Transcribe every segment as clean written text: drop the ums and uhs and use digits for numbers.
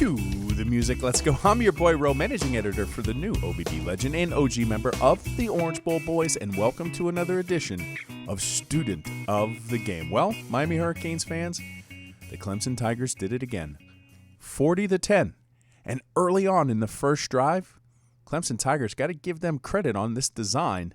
Cue the music. Let's go. I'm your boy Ro, managing editor for the new OBD legend and OG member of the Orange Bowl Boys, and welcome to another edition of Student of the Game. Well, Miami Hurricanes fans, the Clemson Tigers did it again. 40-10. And early on in the first drive, Clemson Tigers, got to give them credit on this design.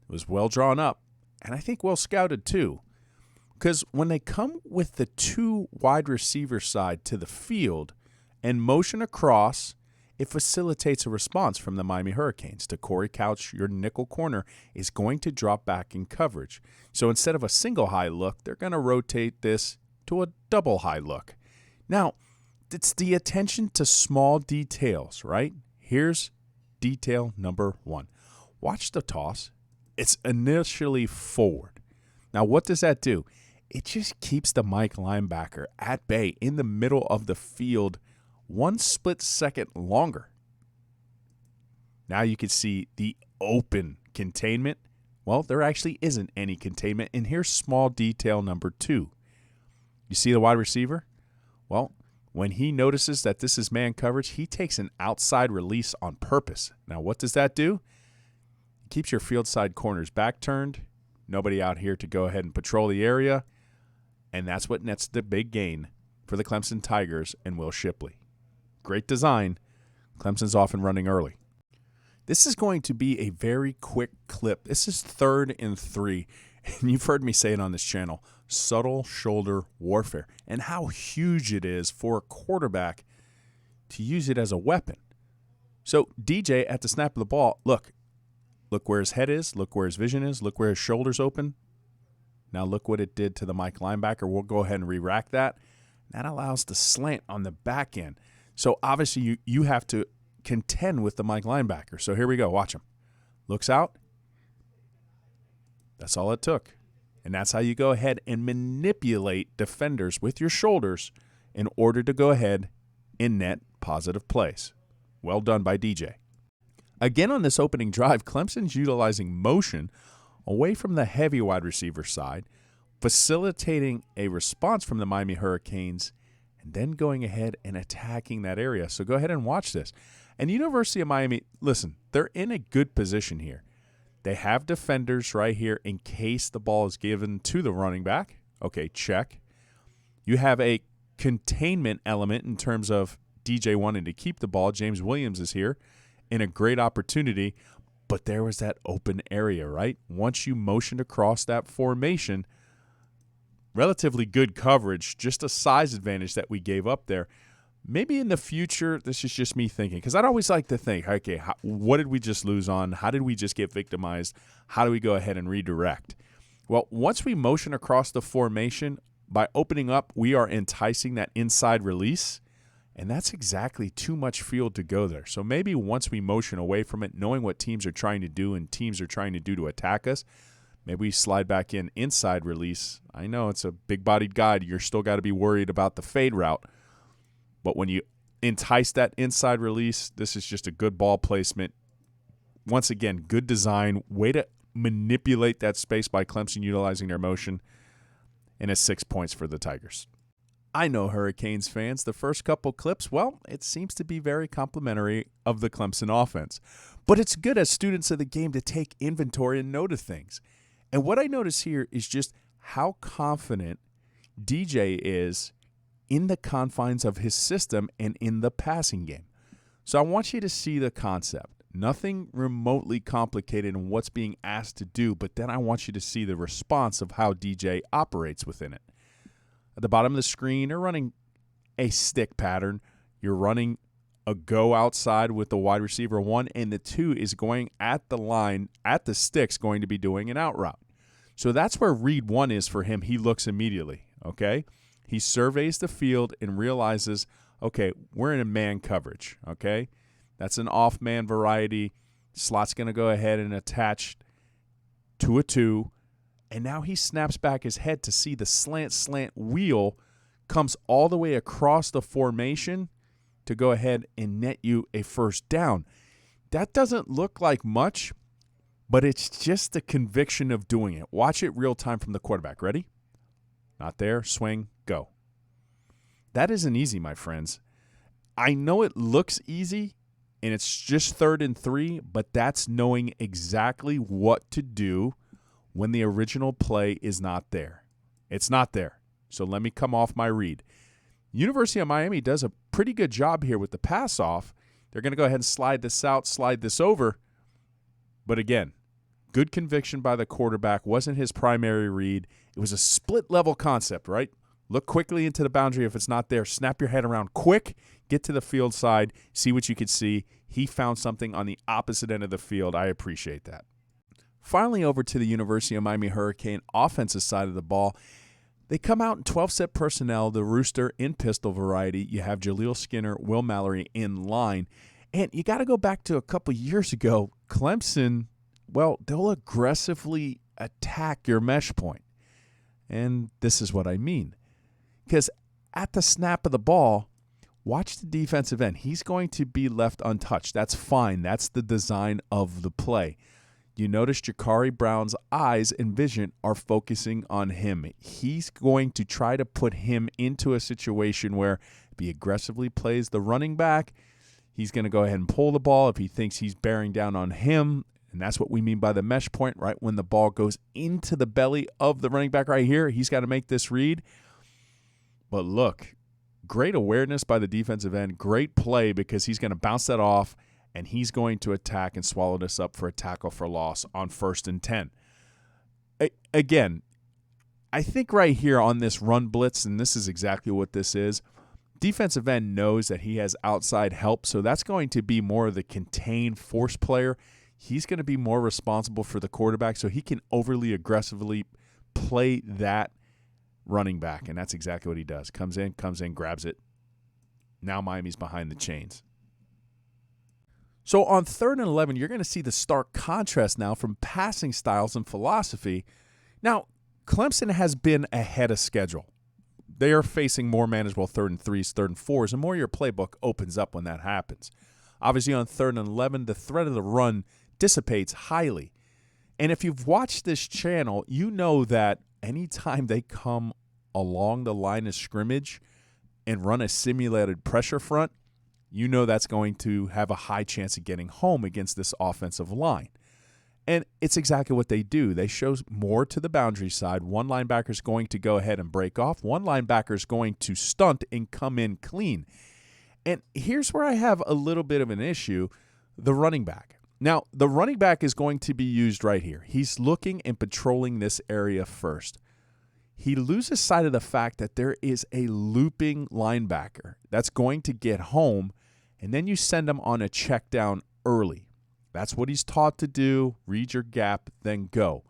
It was well drawn up, and I think well scouted too. Because when they come with the two wide receiver side to the field and motion across, it facilitates a response from the Miami Hurricanes. To Corey Couch, your nickel corner is going to drop back in coverage. So instead of a single high look, they're going to rotate this to a double high look. Now, it's the attention to small details, right? Here's detail number one. Watch the toss. It's initially forward. Now, what does that do? It just keeps the Mike linebacker at bay in the middle of the field one split second longer. Now you can see the open containment. Well, there actually isn't any containment. And here's small detail number two. You see the wide receiver? Well, when he notices that this is man coverage, he takes an outside release on purpose. Now, what does that do? It keeps your field side corners back turned. Nobody out here to go ahead and patrol the area. And that's what nets the big gain for the Clemson Tigers and Will Shipley. Great design. Clemson's off and running early. This is going to be a very quick clip. This is 3rd and 3. And you've heard me say it on this channel, subtle shoulder warfare, and how huge it is for a quarterback to use it as a weapon. So DJ at the snap of the ball, look where his head is, look where his vision is, look where his shoulder's open. Now look what it did to the Mike linebacker. We'll go ahead and re-rack that. That allows the slant on the back end. So obviously you have to contend with the Mike linebacker. So here we go. Watch him. Looks out. That's all it took. And that's how you go ahead and manipulate defenders with your shoulders in order to go ahead and net positive plays. Well done by DJ. Again on this opening drive, Clemson's utilizing motion away from the heavy wide receiver side, facilitating a response from the Miami Hurricanes, and then going ahead and attacking that area. So go ahead and watch this. And University of Miami, listen, they're in a good position here. They have defenders right here in case the ball is given to the running back. Okay, check. You have a containment element in terms of DJ wanting to keep the ball. James Williams is here in a great opportunity. But there was that open area, right? Once you motioned across that formation, relatively good coverage, just a size advantage that we gave up there. Maybe in the future, this is just me thinking, because I'd always like to think, okay, what did we just lose on? How did we just get victimized? How do we go ahead and redirect? Well, once we motion across the formation, by opening up, we are enticing that inside release. And that's exactly too much field to go there. So maybe once we motion away from it, knowing what teams are trying to do and teams are trying to do to attack us, maybe we slide back in inside release. I know it's a big-bodied guy. You're still got to be worried about the fade route. But when you entice that inside release, this is just a good ball placement. Once again, good design. Way to manipulate that space by Clemson utilizing their motion. And it's 6 points for the Tigers. I know Hurricanes fans, the first couple clips, well, it seems to be very complimentary of the Clemson offense. But it's good as students of the game to take inventory and note of things. And what I notice here is just how confident DJ is in the confines of his system and in the passing game. So I want you to see the concept. Nothing remotely complicated in what's being asked to do, but then I want you to see the response of how DJ operates within it. At the bottom of the screen, you're running a stick pattern. You're running a go outside with the wide receiver 1, and the 2 is going at the line, at the sticks, going to be doing an out route. So that's where read 1 is for him. He looks immediately, okay? He surveys the field and realizes, okay, we're in a man coverage, okay? That's an off-man variety. Slot's going to go ahead and attach to a 2. And now he snaps back his head to see the slant wheel comes all the way across the formation to go ahead and net you a first down. That doesn't look like much, but it's just the conviction of doing it. Watch it real time from the quarterback. Ready? Not there. Swing. Go. That isn't easy, my friends. I know it looks easy, and it's just 3rd and 3, but that's knowing exactly what to do when the original play is not there. It's not there. So let me come off my read. University of Miami does a pretty good job here with the pass off. They're going to go ahead and slide this out, slide this over. But again, good conviction by the quarterback. Wasn't his primary read. It was a split-level concept, right? Look quickly into the boundary. If it's not there, snap your head around quick, get to the field side, see what you could see. He found something on the opposite end of the field. I appreciate that. Finally, over to the University of Miami Hurricane offensive side of the ball. They come out in 12-set personnel, the Rooster in pistol variety. You have Jaleel Skinner, Will Mallory in line. And you got to go back to a couple years ago. Clemson, well, they'll aggressively attack your mesh point. And this is what I mean. Because at the snap of the ball, watch the defensive end. He's going to be left untouched. That's fine. That's the design of the play. You notice Jakari Brown's eyes and vision are focusing on him. He's going to try to put him into a situation where if he aggressively plays the running back, he's going to go ahead and pull the ball if he thinks he's bearing down on him. And that's what we mean by the mesh point, right? When the ball goes into the belly of the running back right here, he's got to make this read. But look, great awareness by the defensive end. Great play because he's going to bounce that off, and he's going to attack and swallow this up for a tackle for loss on 1st and 10. Again, I think right here on this run blitz, and this is exactly what this is, defensive end knows that he has outside help, so that's going to be more of the contained force player. He's going to be more responsible for the quarterback, so he can overly aggressively play that running back, and that's exactly what he does. Comes in, grabs it. Now Miami's behind the chains. So on 3rd and 11, you're going to see the stark contrast now from passing styles and philosophy. Now, Clemson has been ahead of schedule. They are facing more manageable 3rd and 3s, 3rd and 4s, and more your playbook opens up when that happens. Obviously, on 3rd and 11, the threat of the run dissipates highly. And if you've watched this channel, you know that anytime they come along the line of scrimmage and run a simulated pressure front, you know that's going to have a high chance of getting home against this offensive line. And it's exactly what they do. They show more to the boundary side. One linebacker is going to go ahead and break off. One linebacker is going to stunt and come in clean. And here's where I have a little bit of an issue, the running back. Now, the running back is going to be used right here. He's looking and patrolling this area first. He loses sight of the fact that there is a looping linebacker that's going to get home, and then you send him on a check down early. That's what he's taught to do. Read your gap, then go.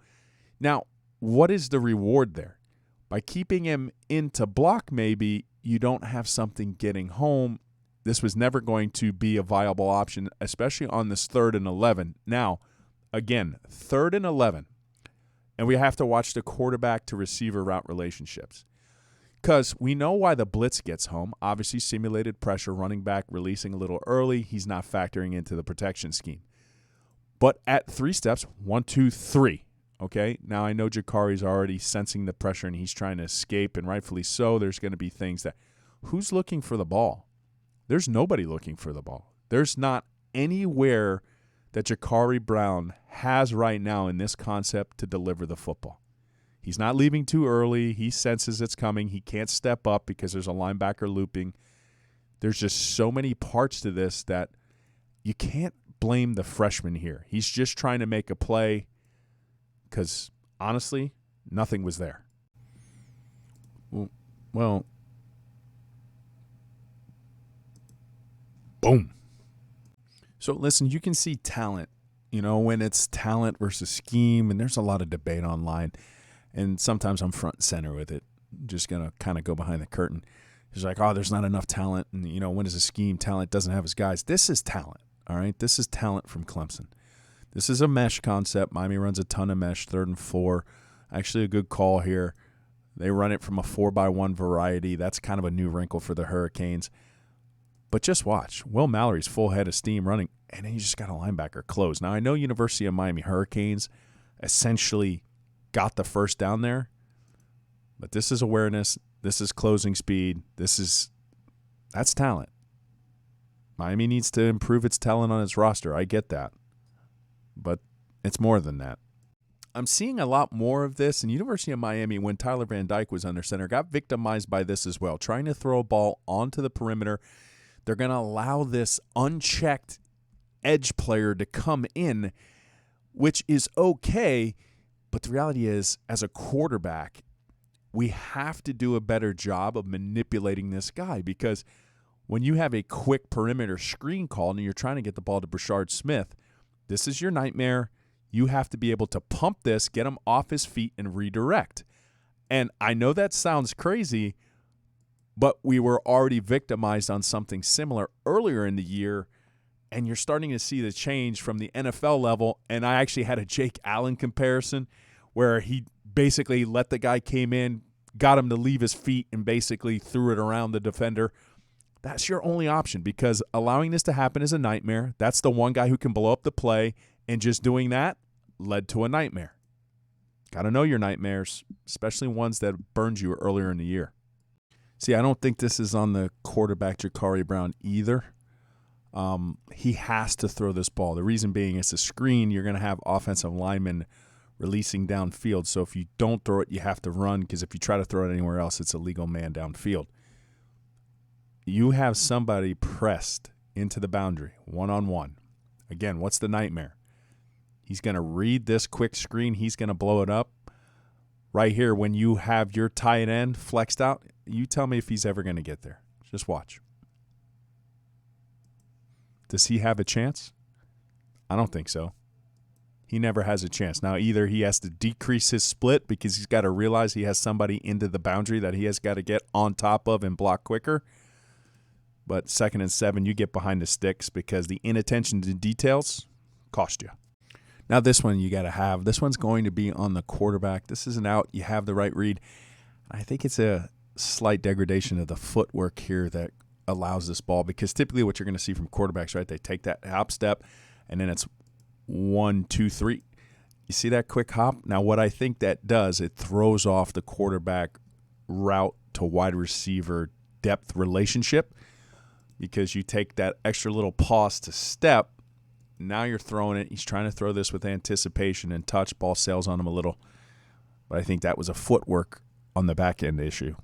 Now, what is the reward there? By keeping him into block, maybe you don't have something getting home. This was never going to be a viable option, especially on this 3rd and 11. Now, again, 3rd and 11. And we have to watch the quarterback to receiver route relationships. Because we know why the blitz gets home. Obviously, simulated pressure, running back releasing a little early. He's not factoring into the protection scheme. But at 3 steps, 1, 2, 3. Okay, now I know Jakari's already sensing the pressure and he's trying to escape, and rightfully so. There's going to be things that, who's looking for the ball? There's nobody looking for the ball. There's not anywhere that Jakari Brown has right now in this concept to deliver the football. He's not leaving too early. He senses it's coming. He can't step up because there's a linebacker looping. There's just so many parts to this that you can't blame the freshman here. He's just trying to make a play because, honestly, nothing was there. Well, boom. So, listen, you can see talent, when it's talent versus scheme, and there's a lot of debate online, and sometimes I'm front and center with it. I'm just going to kind of go behind the curtain. It's like, oh, there's not enough talent, and, when is a scheme? Talent doesn't have his guys. This is talent, all right? This is talent from Clemson. This is a mesh concept. Miami runs a ton of mesh, 3rd and 4. Actually, a good call here. They run it from a 4x1 variety. That's kind of a new wrinkle for the Hurricanes. But just watch. Will Mallory's full head of steam running, and then you just got a linebacker close. Now, I know University of Miami Hurricanes essentially got the first down there, but this is awareness. This is closing speed. That's talent. Miami needs to improve its talent on its roster. I get that. But it's more than that. I'm seeing a lot more of this, and University of Miami, when Tyler Van Dyke was under center, got victimized by this as well, trying to throw a ball onto the perimeter. They're going to allow this unchecked edge player to come in, which is okay, but the reality is, as a quarterback, we have to do a better job of manipulating this guy, because when you have a quick perimeter screen call and you're trying to get the ball to Brashard Smith, this is your nightmare. You have to be able to pump this, get him off his feet, and redirect. And I know that sounds crazy, but we were already victimized on something similar earlier in the year, and you're starting to see the change from the NFL level. And I actually had a Jake Allen comparison where he basically let the guy came in, got him to leave his feet, and basically threw it around the defender. That's your only option, because allowing this to happen is a nightmare. That's the one guy who can blow up the play, and just doing that led to a nightmare. Got to know your nightmares, especially ones that burned you earlier in the year. See, I don't think this is on the quarterback, Ja'Carri Brown, either. He has to throw this ball. The reason being, it's a screen. You're going to have offensive linemen releasing downfield. So if you don't throw it, you have to run, because if you try to throw it anywhere else, it's a legal man downfield. You have somebody pressed into the boundary, one-on-one. Again, what's the nightmare? He's going to read this quick screen. He's going to blow it up. Right here, when you have your tight end flexed out, you tell me if he's ever going to get there. Just watch. Does he have a chance? I don't think so. He never has a chance. Now, either he has to decrease his split because he's got to realize he has somebody into the boundary that he has got to get on top of and block quicker. But 2nd and 7, you get behind the sticks because the inattention to details cost you. Now this one you got to have. This one's going to be on the quarterback. This is an out. You have the right read. I think it's a slight degradation of the footwork here that allows this ball, because typically what you're going to see from quarterbacks, right, they take that hop step and then it's 1, 2, 3. You see that quick hop? Now what I think that does, it throws off the quarterback route to wide receiver depth relationship, because you take that extra little pause to step. Now you're throwing it. He's trying to throw this with anticipation and touch. Ball sails on him a little. But I think that was a footwork on the back end issue.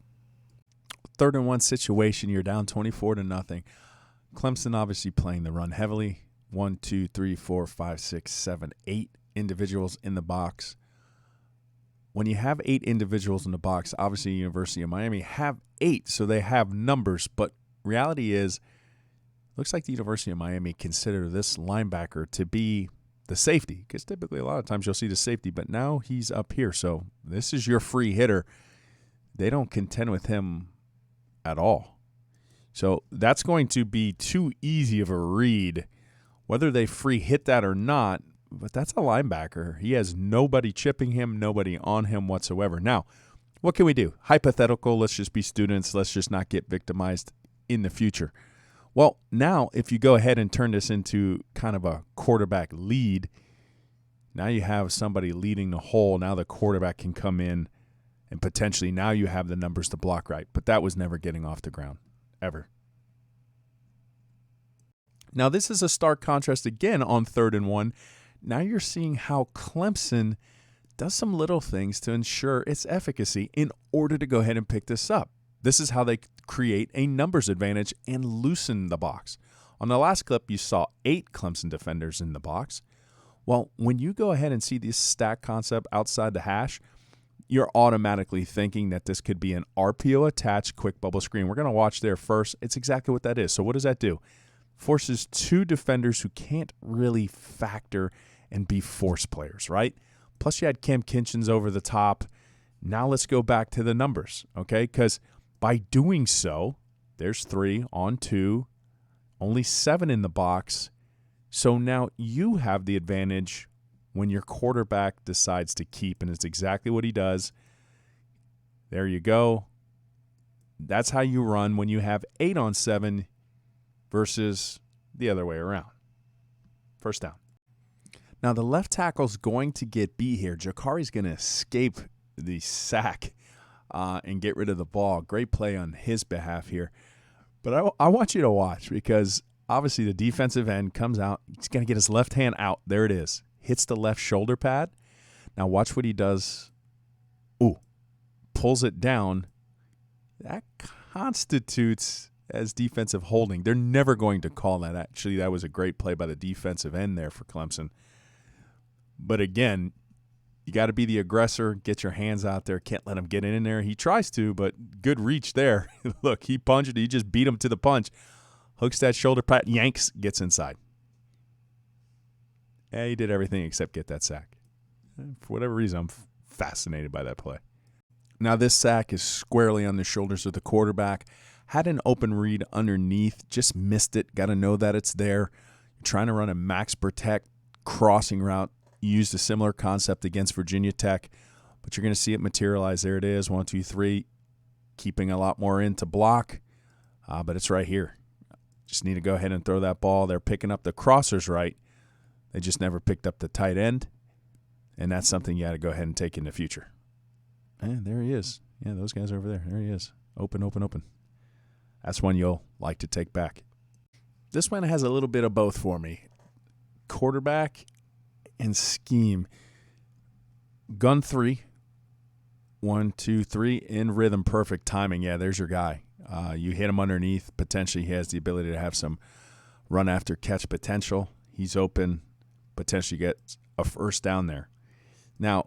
3rd and 1 situation. You're down 24-0. Clemson obviously playing the run heavily. 1, 2, 3, 4, 5, 6, 7, 8 individuals in the box. When you have 8 individuals in the box, obviously University of Miami have 8, so they have numbers. But reality is, looks like the University of Miami consider this linebacker to be the safety, because typically a lot of times you'll see the safety, but now he's up here. So this is your free hitter. They don't contend with him at all. So that's going to be too easy of a read, whether they free hit that or not. But that's a linebacker. He has nobody chipping him, nobody on him whatsoever. Now, what can we do? Hypothetical, let's just be students. Let's just not get victimized in the future. Well, now if you go ahead and turn this into kind of a quarterback lead, now you have somebody leading the hole. Now the quarterback can come in and potentially now you have the numbers to block right. But that was never getting off the ground, ever. Now this is a stark contrast again on 3rd and 1. Now you're seeing how Clemson does some little things to ensure its efficacy in order to go ahead and pick this up. This is how they create a numbers advantage and loosen the box. On the last clip, you saw 8 Clemson defenders in the box. Well, when you go ahead and see this stack concept outside the hash, you're automatically thinking that this could be an RPO attached quick bubble screen. We're going to watch there first. It's exactly what that is. So what does that do? Forces 2 defenders who can't really factor and be force players, right? Plus you had Cam Kinchins over the top. Now let's go back to the numbers, okay? Because by doing so, there's 3 on 2, only 7 in the box. So now you have the advantage when your quarterback decides to keep, and it's exactly what he does. There you go. That's how you run when you have 8 on 7 versus the other way around. First down. Now the left tackle's going to get beat here. Ja'Carri's going to escape the sack and get rid of the ball. Great play on his behalf here. But I want you to watch, because obviously the defensive end comes out. He's going to get his left hand out. There it is. Hits the left shoulder pad. Now watch what he does. Ooh, pulls it down. That constitutes as defensive holding. They're never going to call that. Actually, that was a great play by the defensive end there for Clemson. But again, you got to be the aggressor. Get your hands out there. Can't let him get in there. He tries to, but good reach there. Look, he punched. He just beat him to the punch. Hooks that shoulder pad, yanks, gets inside. Yeah, he did everything except get that sack. For whatever reason, I'm fascinated by that play. Now, this sack is squarely on the shoulders of the quarterback. Had an open read underneath, just missed it. Got to know that it's there. You're trying to run a max protect crossing route. Used a similar concept against Virginia Tech, but you're going to see it materialize. There it is, 1, 2, 3, keeping a lot more in to block, but it's right here. Just need to go ahead and throw that ball. They're picking up the crossers right. They just never picked up the tight end, and that's something you got to go ahead and take in the future. And there he is. Yeah, those guys over there. There he is. Open, open, open. That's one you'll like to take back. This one has a little bit of both for me. Quarterback and scheme. Gun 3. 1, 2, 3. In rhythm, perfect timing. Yeah, there's your guy. You hit him underneath. Potentially he has the ability to have some run after catch potential. He's open. Potentially gets a first down there. Now,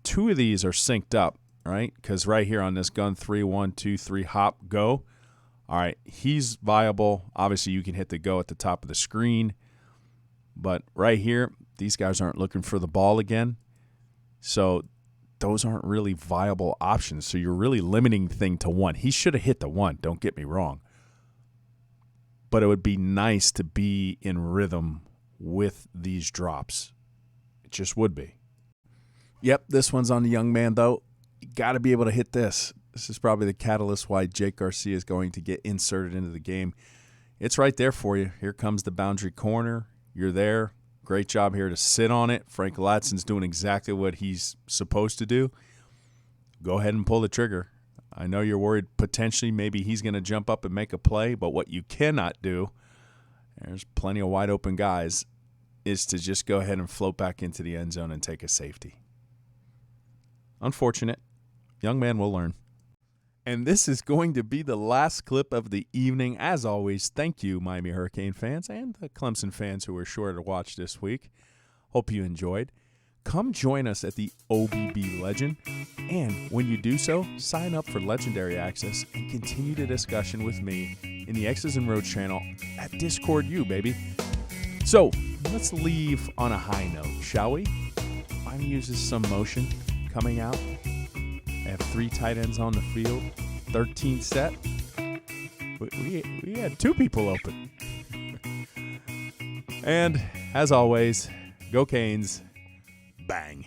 2 of these are synced up, right? Because right here on this gun 3, 1, 2, 3, hop, go. All right, he's viable. Obviously, you can hit the go at the top of the screen. But right here, these guys aren't looking for the ball again. So those aren't really viable options. So you're really limiting the thing to 1. He should have hit the 1, don't get me wrong. But it would be nice to be in rhythm with these drops. It just would be. Yep, this one's on the young man, though. You got to be able to hit this. This is probably the catalyst why Jake Garcia is going to get inserted into the game. It's right there for you. Here comes the boundary corner. You're there. Great job here to sit on it. Frank Latson's doing exactly what he's supposed to do. Go ahead and pull the trigger. I know you're worried potentially maybe he's going to jump up and make a play, but what you cannot do, there's plenty of wide open guys, is to just go ahead and float back into the end zone and take a safety. Unfortunate. Young man will learn. And this is going to be the last clip of the evening. As always, thank you, Miami Hurricane fans and the Clemson fans who were sure to watch this week. Hope you enjoyed. Come join us at the OBB Legend. And when you do so, sign up for Legendary Access and continue the discussion with me in the X's and Roads channel at Discord U, baby. So let's leave on a high note, shall we? Miami uses some motion coming out. They have 3 tight ends on the field, 13th set. We had 2 people open. And as always, go Canes, bang.